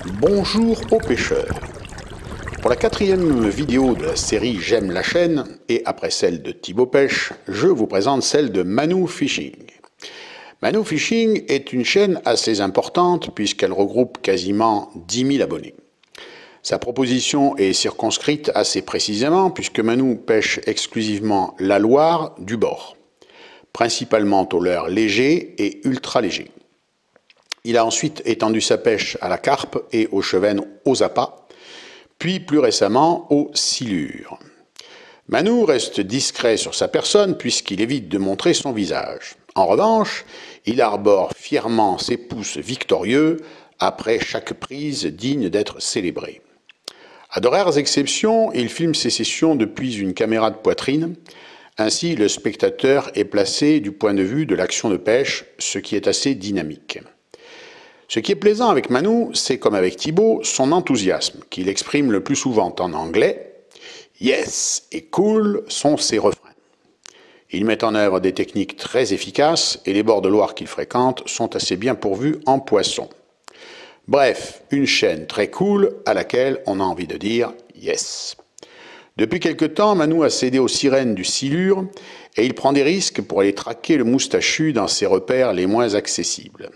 Bonjour aux pêcheurs. Pour la 4e vidéo de la série J'aime la chaîne, et après celle de Thibaut Pêche, je vous présente celle de Manu Fishing. Manu Fishing est une chaîne assez importante puisqu'elle regroupe quasiment 10 000 abonnés. Sa proposition est circonscrite assez précisément puisque Manu pêche exclusivement la Loire du bord, principalement au leurre léger et ultra léger. Il a ensuite étendu sa pêche à la carpe et aux chevennes aux appâts, puis plus récemment aux silures. Manu reste discret sur sa personne puisqu'il évite de montrer son visage. En revanche, il arbore fièrement ses pouces victorieux après chaque prise digne d'être célébrée. À de rares exceptions, il filme ses sessions depuis une caméra de poitrine. Ainsi, le spectateur est placé du point de vue de l'action de pêche, ce qui est assez dynamique. Ce qui est plaisant avec Manu, c'est comme avec Thibaut, son enthousiasme, qu'il exprime le plus souvent en anglais. Yes et cool sont ses refrains. Il met en œuvre des techniques très efficaces et les bords de Loire qu'il fréquente sont assez bien pourvus en poissons. Bref, une chaîne très cool à laquelle on a envie de dire yes. Depuis quelque temps, Manu a cédé aux sirènes du silure et il prend des risques pour aller traquer le moustachu dans ses repères les moins accessibles.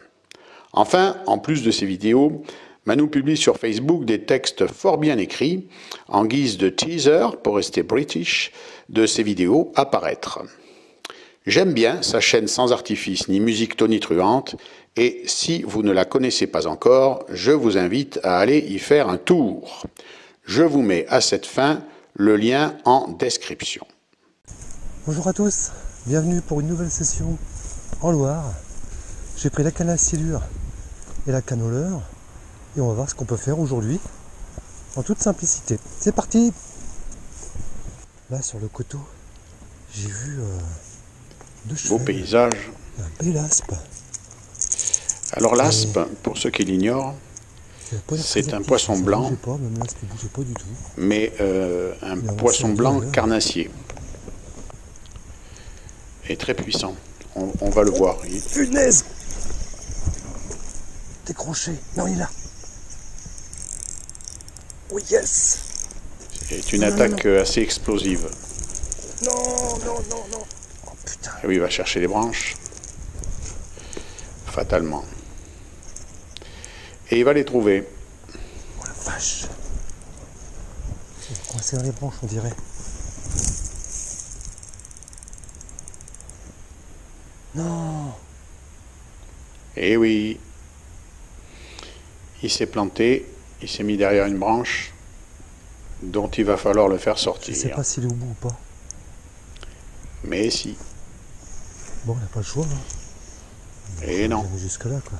Enfin, en plus de ses vidéos, Manu publie sur Facebook des textes fort bien écrits, en guise de teaser, pour rester british, de ses vidéos à paraître. J'aime bien sa chaîne sans artifice ni musique tonitruante, et si vous ne la connaissez pas encore, je vous invite à aller y faire un tour. Je vous mets à cette fin le lien en description. Bonjour à tous, bienvenue pour une nouvelle session en Loire. J'ai pris la canne à silure et la canne au leurre et on va voir ce qu'on peut faire aujourd'hui en toute simplicité. C'est parti. Là sur le coteau, j'ai vu deux Beau chevreuils, paysage. un bel aspe. Alors l'aspe, pour ceux qui l'ignorent, c'est un poisson blanc, même l'aspe ne bougeait pas du tout. mais un poisson blanc carnassier. Et très puissant. On va le voir. Punaise! Décroché. Non, il est là. Oh yes! C'est une attaque assez explosive. Non. Oh putain. Et oui, il va chercher les branches. Fatalement. Et il va les trouver. Oh la vache! Il est coincé dans les branches, on dirait. Non! Et oui. Il s'est planté. Il s'est mis derrière une branche dont il va falloir le faire Je sortir. sais pas s'il est au bout ou pas. Mais si. Bon, on n'a pas le choix. Hein. Et non. Jusque là, quoi.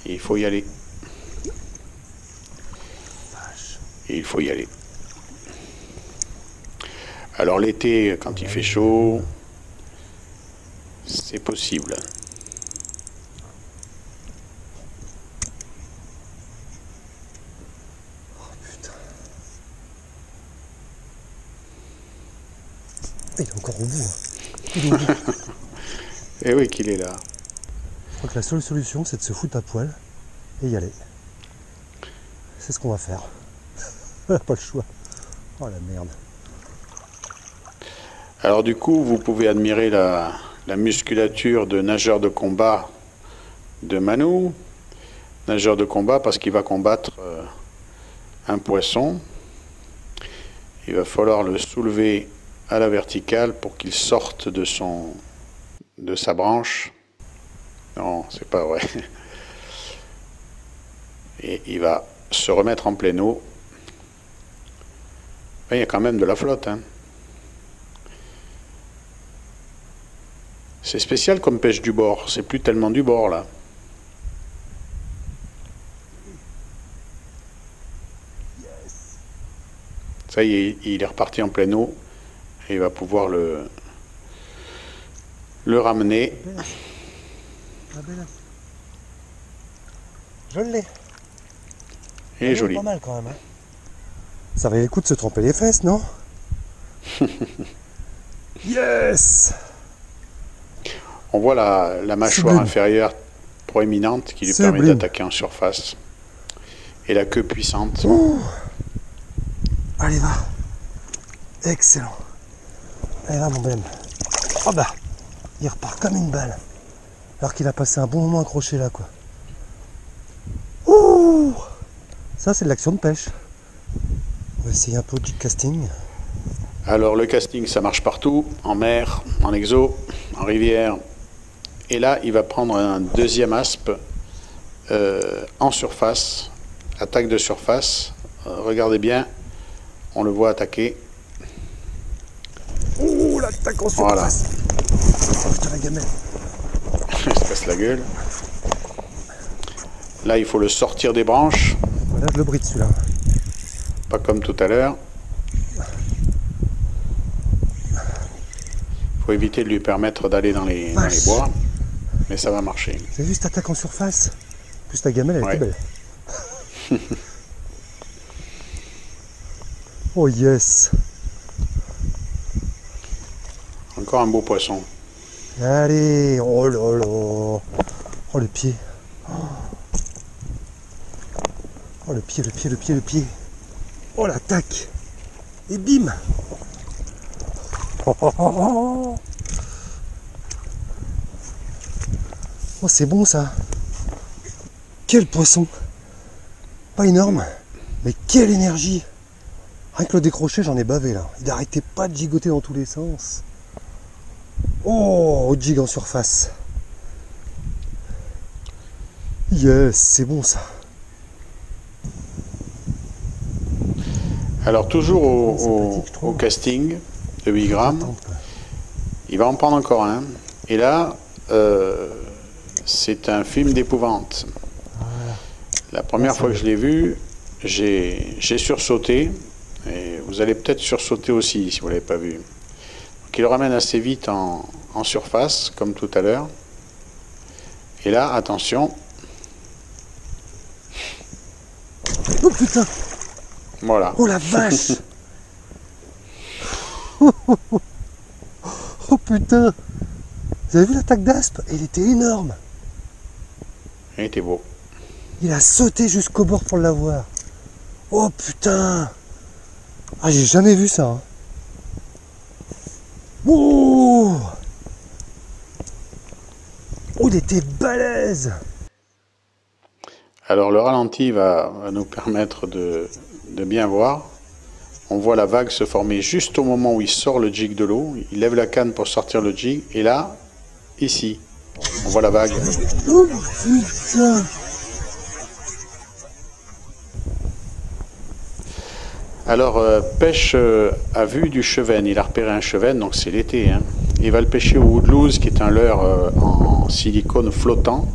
Il faut y aller. Vache. Il faut y aller. Alors l'été, quand il fait chaud, c'est possible. Oh putain. Il est encore au bout. Hein. Il est au bout. Et oui qu'il est là. Je crois que la seule solution, c'est de se foutre à poil et y aller. C'est ce qu'on va faire. On n'a pas le choix. Oh la merde. Alors du coup, vous pouvez admirer la musculature de nageur de combat de Manu. Nageur de combat parce qu'il va combattre un poisson. Il va falloir le soulever à la verticale pour qu'il sorte de sa branche. Non, c'est pas vrai. Et il va se remettre en pleine eau. Il y a quand même de la flotte, hein. C'est spécial comme pêche du bord, c'est plus tellement du bord là. Ça y est, il est reparti en pleine eau et il va pouvoir le ramener. Je l'ai. Il est joli. Pas mal quand même. Hein. Ça valait le coup de se tremper les fesses, non? Yes! On voit la mâchoire inférieure proéminente qui lui C'est permet bling. d'attaquer en surface. Et la queue puissante. Ouh. Allez, va. Excellent. Allez, va, mon bonhomme. Oh bah, il repart comme une balle. Alors qu'il a passé un bon moment accroché là, quoi. Ouh. Ça, c'est de l'action de pêche. On va essayer un peu du casting. Alors le casting, ça marche partout, en mer, en exo, en rivière. Et là, il va prendre un deuxième aspe en surface, attaque de surface. Regardez bien, on le voit attaquer. Ouh, l'attaque en Voilà. surface. Oh putain, la gamelle. Il se casse la gueule. Là, il faut le sortir des branches, Voilà, je le bride celui-là. pas comme tout à l'heure. Il faut éviter de lui permettre d'aller dans les bois, mais ça va marcher. Vous avez vu cette attaque en surface? En plus, la gamelle, elle Ouais. était belle. Oh yes. Encore un beau poisson. Allez, oh là là. Oh le pied. Oh le pied, le pied, le pied, le pied. Oh l'attaque. Et bim. Oh, oh, oh, oh. Oh, c'est bon ça. Quel poisson. Pas énorme, mais quelle énergie. Rien que le décrocher, j'en ai bavé là. Il n'arrêtait pas de gigoter dans tous les sens. Oh, jig en surface. Yes, c'est bon ça. Alors toujours Sympathique, je trouve. au casting de 8 grammes, Attends, quoi. il va en prendre encore un. Et là, c'est un film d'épouvante. La première fois que je l'ai vu, j'ai sursauté. Et vous allez peut-être sursauter aussi si vous ne l'avez pas vu. Donc il le ramène assez vite en surface, comme tout à l'heure. Et là, attention. Oh putain. Voilà. Oh la vache. Oh putain. Vous avez vu l'attaque d'aspe? Il était énorme. Il était beau. Il a sauté jusqu'au bord pour l'avoir. Oh putain. Ah, j'ai jamais vu ça. Hein. Oh. Oh, il était balèze. Alors le ralenti va nous permettre de bien voir. On voit la vague se former juste au moment où il sort le jig de l'eau. Il lève la canne pour sortir le jig. Et là, ici, on voit la vague. Oh putain. Alors, pêche à vue du chevenne. Il a repéré un chevenne, donc c'est l'été. Hein. Il va le pêcher au woodlouse, qui est un leurre en silicone flottant,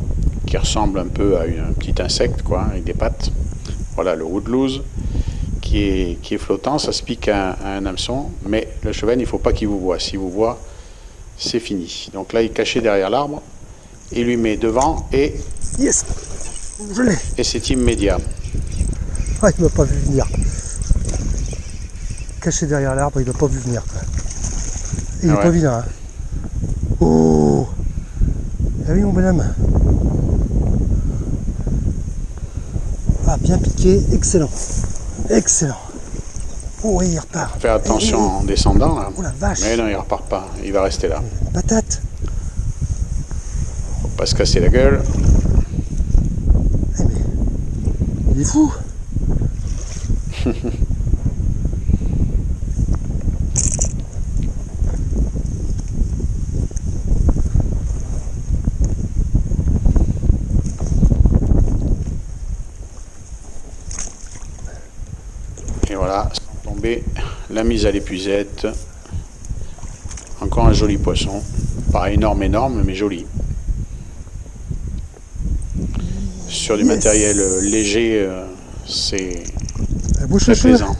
qui ressemble un peu à un petit insecte, quoi, avec des pattes. Voilà, le woodlouse, qui est flottant, ça se pique à un hameçon, mais le chevenne, il ne faut pas qu'il vous voie. S'il vous voit, c'est fini. Donc là, il est caché derrière l'arbre, il lui met devant, et Yes. Je l'ai. c'est immédiat. Ah, il m'a pas vu venir. Caché derrière l'arbre, il m'a pas vu venir. Quoi. Et il est Ouais. pas vilain. Hein. Oh. Ah oui, mon bonhomme. Ah, bien piqué, excellent. Excellent. Oh, oui, il repart. Fais attention Eh, en descendant, là. Oh la vache. Mais non, il repart pas, il va rester là. Patate. Faut pas se casser la gueule. Eh, mais il est fou. Et voilà, sans tomber, la mise à l'épuisette. Encore un joli poisson. Pas énorme, mais joli. Sur du Yes. matériel léger, c'est La bouche très à cheveux. plaisant.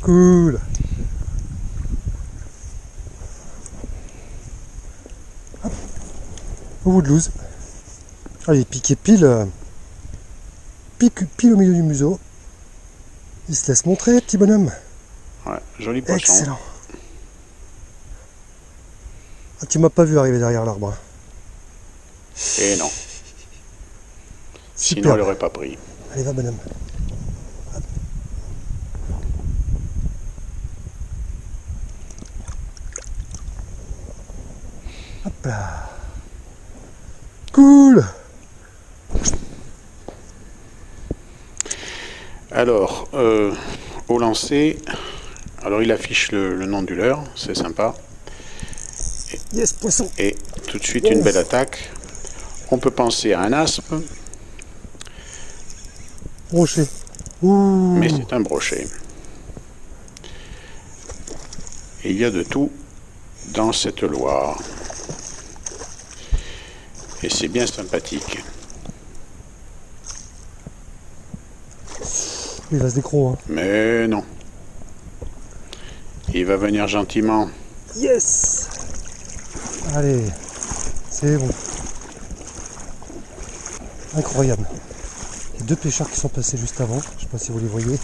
Cool. Hop. Au bout de loose. Allez, piqué pile, pile au milieu du museau. Il se laisse montrer, petit bonhomme. Ouais, joli poisson. Excellent. Ah, tu m'as pas vu arriver derrière l'arbre. Hein. Et non. Sinon, Super. elle n'aurait pas pris. Allez, va, madame. Hop là. Cool. Alors, au lancer, alors il affiche le nom du leurre, c'est sympa. Yes, poisson. Et tout de suite, une belle attaque. On peut penser à un aspe, Brochet. Ouh. mais c'est un brochet. Et il y a de tout dans cette Loire. Et c'est bien sympathique. Il va se décro, hein. Mais non. Il va venir gentiment. Yes. Allez, c'est bon. Incroyable. Il y a deux pêcheurs qui sont passés juste avant. Je sais pas si vous les voyez.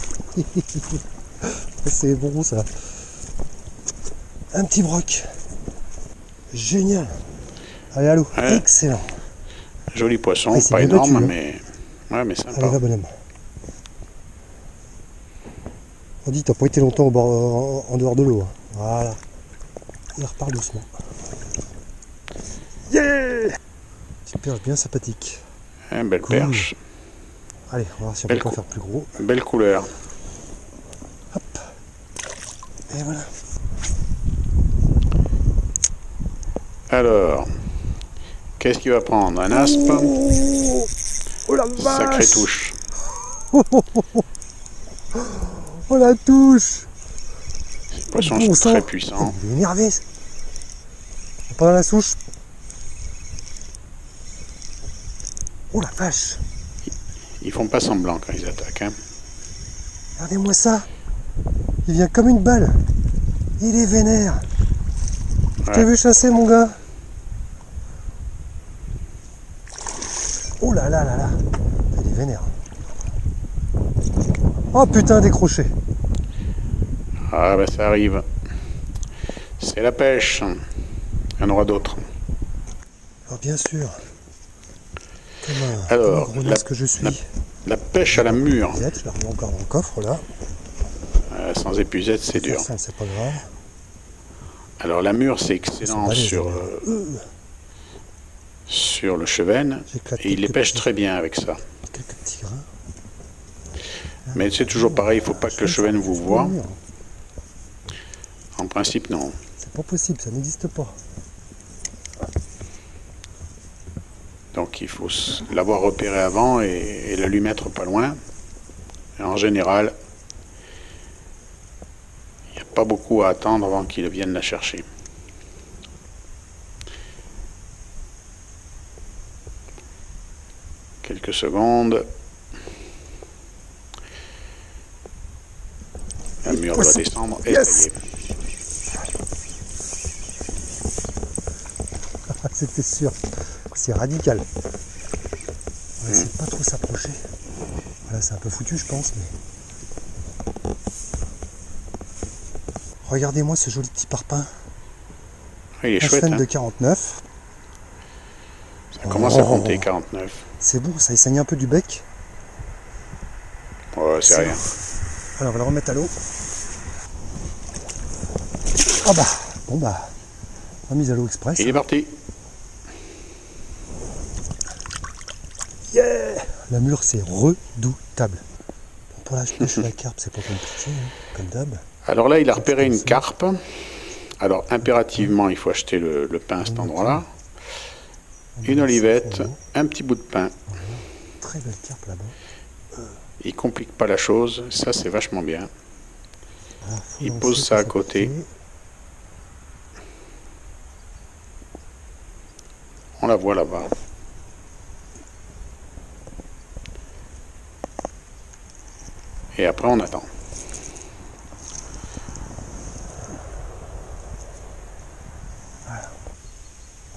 C'est bon ça. Un petit broc. Génial. Allez, allô. Ouais. Excellent. Joli poisson, Ah, il s'est pas bien énorme, battu, hein. mais... Ouais, mais Allez, sympa. va, bonhomme. On dit, t'as pas été longtemps en dehors de l'eau. Hein. Voilà. Il repart doucement. Yeah. Petite perche bien sympathique. Belle Cool. perche. Allez, on va voir si on Belle peut pas cou- faire plus gros. Belle couleur. Hop. Et voilà. Alors, qu'est-ce qu'il va prendre? Un aspe? Oh la Sacrée vache. touche. Oh la touche. Ces poissons Bon sont sang. très puissants. Il est énervé. Pas dans la souche. Oh la vache. Ils font pas semblant quand ils attaquent. Hein. Regardez-moi ça. Il vient comme une balle. Il est vénère. Je t'ai Ouais. vu chasser, mon gars. Oh là là là là. Il est vénère. Oh putain, décroché. Ah ben ça arrive. C'est la pêche. Il y en aura d'autres. Alors bien sûr. Comme un, Alors, comme un gros naze que je suis. La pêche à la mûre. Je la remets encore dans le coffre là. Sans épuisette, c'est dur. Ça, c'est pas grave. Alors la mûre, c'est excellent balèze, sur le chevenne. J'éclate Et il les quelques pêche petits- très bien avec ça. Quelques petits grains. Mais c'est toujours pareil, il ne faut pas que le chevenne vous voie. Mûr. En principe, non. C'est pas possible, ça n'existe pas. Donc il faut l'avoir repéré avant et la lui mettre pas loin. Et en général, il n'y a pas beaucoup à attendre avant qu'il vienne la chercher. Quelques secondes. La mûre doit descendre et Yes. ça y est. C'était sûr. C'est radical. On va essayer de pas trop s'approcher. Voilà, c'est un peu foutu, je pense, mais. Regardez-moi ce joli petit parpaing. Il est Un chouette, semaine hein. de 49. Ça commence à compter, 49. C'est bon, ça saigne un peu du bec. Ouais, c'est rien. Alors, on va le remettre à l'eau. Ah bah, bon bah, remise à l'eau express. Il est parti. Yeah. La mûre, c'est redoutable. Bon, pour la pêche à la carpe, c'est pas compliqué, hein, comme d'hab. Alors là, il a repéré une carpe. Alors, impérativement, il faut acheter le pain à cet endroit-là. Une olivette, un petit bout de pain. Très belle carpe là-bas. Il complique pas la chose. Ça, c'est vachement bien. Alors, faut Il lancer pose ça à pour côté. s'appliquer. On la voit là-bas. Et après, on attend.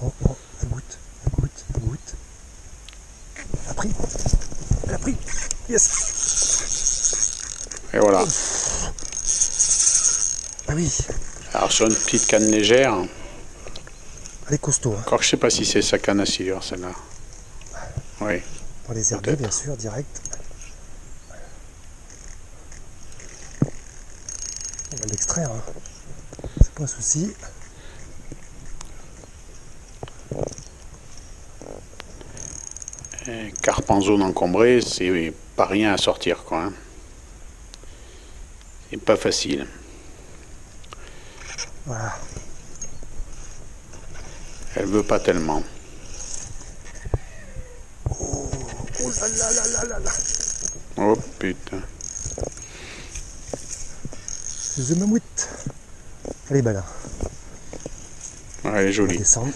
Oh, oh, elle goûte, elle goûte, elle goûte. Elle a pris. Elle a pris. Yes. Et voilà. Ah oui. Alors, sur une petite canne légère, Elle est costaud. Hein. Encore que je sais pas si c'est sa canne à silure, celle-là. Oui. On va les herber, bien sûr, direct. On va l'extraire. Hein. C'est pas un souci. Carpe en zone encombrée, c'est pas rien à sortir, quoi. Hein. C'est pas facile. Voilà. Elle veut pas tellement. Oh là là là là là là. Oh putain. The Mammoth. Elle est belle. Hein. Ouais, elle est On va jolie. descendre.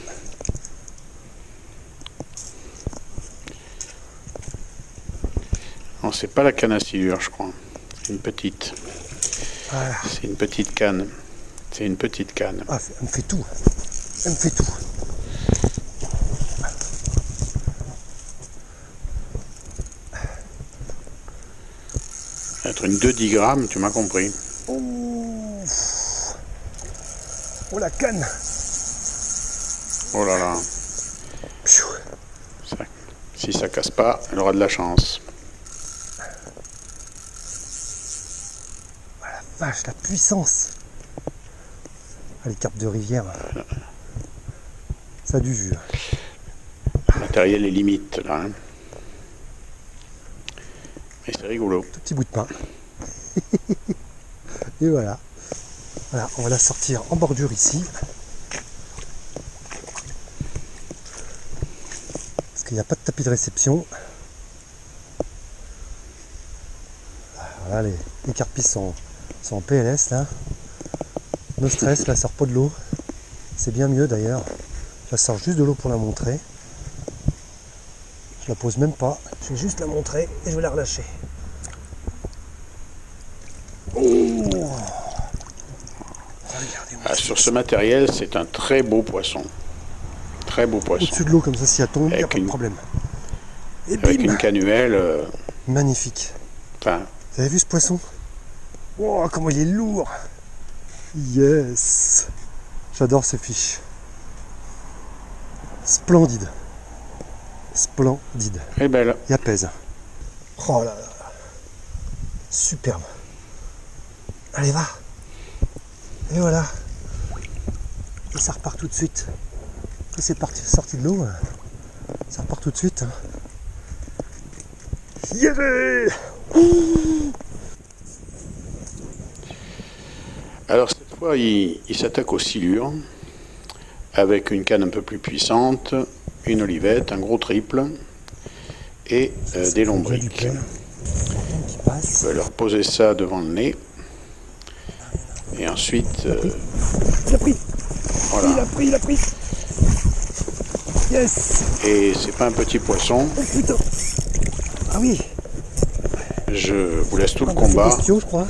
Non, c'est pas la canne à silure, je crois. C'est une petite. Voilà. C'est une petite canne. C'est une petite canne. Ah, elle me fait tout. Elle me fait tout. Être une 2-10 grammes, tu m'as compris. Oh, oh la canne. Oh là là. Pfiou. Ça, si ça casse pas, elle aura de la chance. Oh la vache, la puissance. Ah, les carpes de rivière. Ça a du jus. Le matériel est limite, là. Hein. Mais c'est rigolo. Tout petit bout de pain. Et voilà. Voilà, on va la sortir en bordure ici. Parce qu'il n'y a pas de tapis de réception. Voilà, les carpis sont en PLS là. No stress, là, elle sort pas de l'eau. C'est bien mieux d'ailleurs. Je la sors juste de l'eau pour la montrer. Je la pose même pas. Je vais juste la montrer et je vais la relâcher. Oh, Ah, sur ce matériel, c'est un très beau poisson. Très beau poisson. au-dessus de l'eau comme ça, si elle tombe, il n'y a Avec pas de une- problème. Et Avec bim, une canuelle. magnifique. Enfin, Vous avez vu ce poisson? Oh, comment il est lourd! Yes! J'adore ces fiches. Splendide. Splendide. elle est belle. Il apaise. Oh là là. Superbe. Allez, va. Et voilà. Et ça repart tout de suite. Et c'est sorti de l'eau. Ça repart tout de suite. Yeah. Alors cette fois, il s'attaque aux silures avec une canne un peu plus puissante, une olivette, un gros triple et des lombriques. Je vais leur poser ça devant le nez et ensuite, Il a pris. voilà. Il a pris. Yes. Et c'est pas un petit poisson. Oh putain. Ah oui. Je vous laisse tout le Ah, bah, c'est combat. bestiaux, je crois.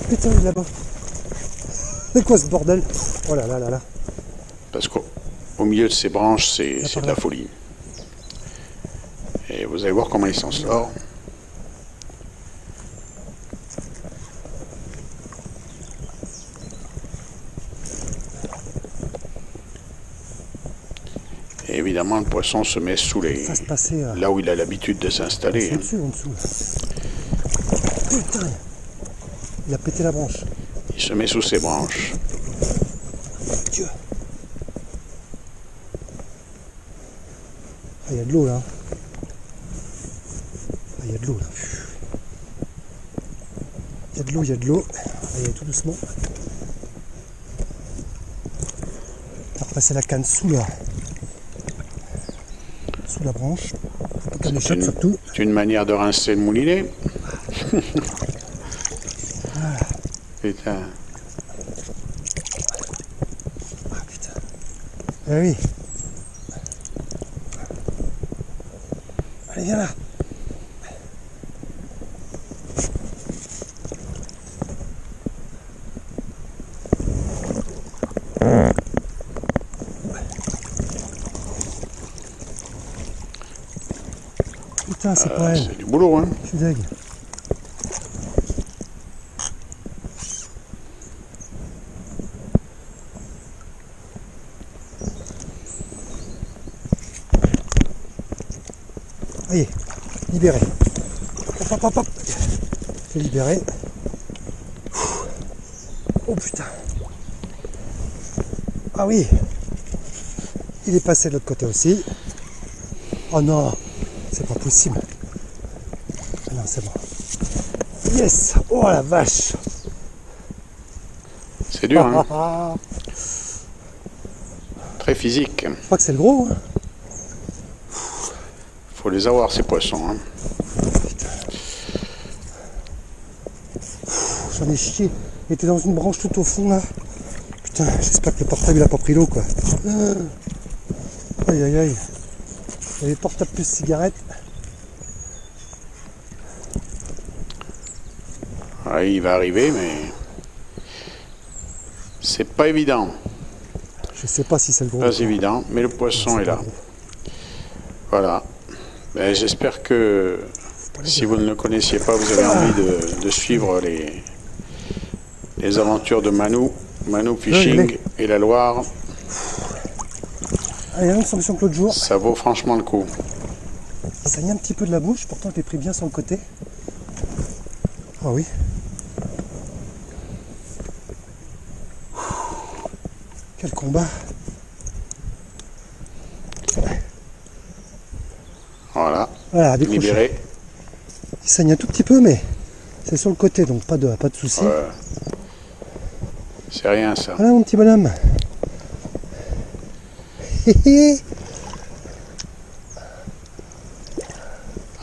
Putain, il est là-bas. C'est quoi ce bordel? Oh là là là là. Parce qu'au milieu de ces branches, c'est par de la là. folie. Et vous allez voir comment il s'en sort. Et évidemment, le poisson se met sous les... Ça se passait. là où il a l'habitude de s'installer. C'est hein. au-dessus, en dessous. Putain. Il a pété la branche. Il se met sous ses branches. Dieu. Ah, il y a de l'eau là. Ah, il y a de l'eau là. Il y a de l'eau, il y a de l'eau. Allez, tout doucement. On va repasser la canne sous la branche. Faut pas qu'elle m'échappe surtout. C'est une manière de rincer le moulinet. Putain. Ah putain. Eh oui. Allez, viens là. Putain, c'est pas elle. C'est du boulot, hein. Je suis deg. Allez, libéré. Hop, hop, hop, hop. C'est libéré. Oh putain. Ah oui. Il est passé de l'autre côté aussi. Oh non, c'est pas possible. Ah non, c'est bon. Yes. Oh la vache. C'est dur, hein. Très physique. Je crois que c'est le gros. Hein. Faut les avoir, ces poissons. Hein. J'en ai chié. Il était dans une branche tout au fond là. Putain, j'espère que le portable il a pas pris l'eau quoi. Aïe aïe aïe. Il y avait portable plus cigarette. Ah, il va arriver, mais c'est pas évident. Je sais pas si c'est le gros. Pas évident, mais le poisson est là. Voilà. Ben, j'espère que si vous ne le connaissiez pas, vous avez envie de suivre les aventures de Manu Fishing et la Loire. Ah, il y a la même sanction que l'autre jour. Ça vaut franchement le coup. Il saigne un petit peu de la bouche, pourtant je l'ai pris bien sur le côté. Ah oui. Quel combat. Voilà, décroché. Libéré. Il saigne un tout petit peu, mais c'est sur le côté, donc pas de souci. C'est rien ça. Voilà mon petit bonhomme.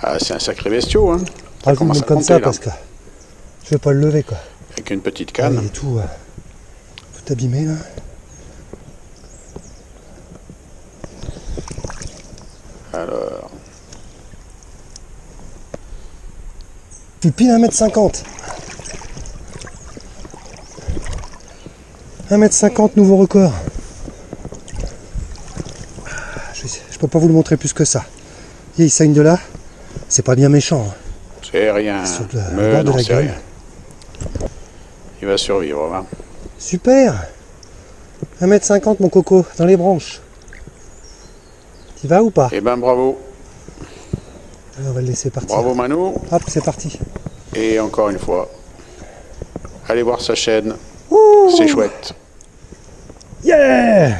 Ah, c'est un sacré bestiau, hein. Ah, je le mets comme ça parce que je vais pas le lever quoi. Avec une petite canne. Ah, il est tout abîmé là. Alors. Tu pile 1m50. 1m50, nouveau record. Je peux pas vous le montrer plus que ça. Et il saigne de là. C'est pas bien méchant. Hein. C'est rien. Mais non, c'est rien. Il va survivre. Hein. Super. 1m50 mon coco, dans les branches. Tu vas ou pas? Eh ben bravo. Alors, on va le laisser partir. Bravo Manu. Hop, c'est parti. Et encore une fois, allez voir sa chaîne. C'est chouette. Yeah!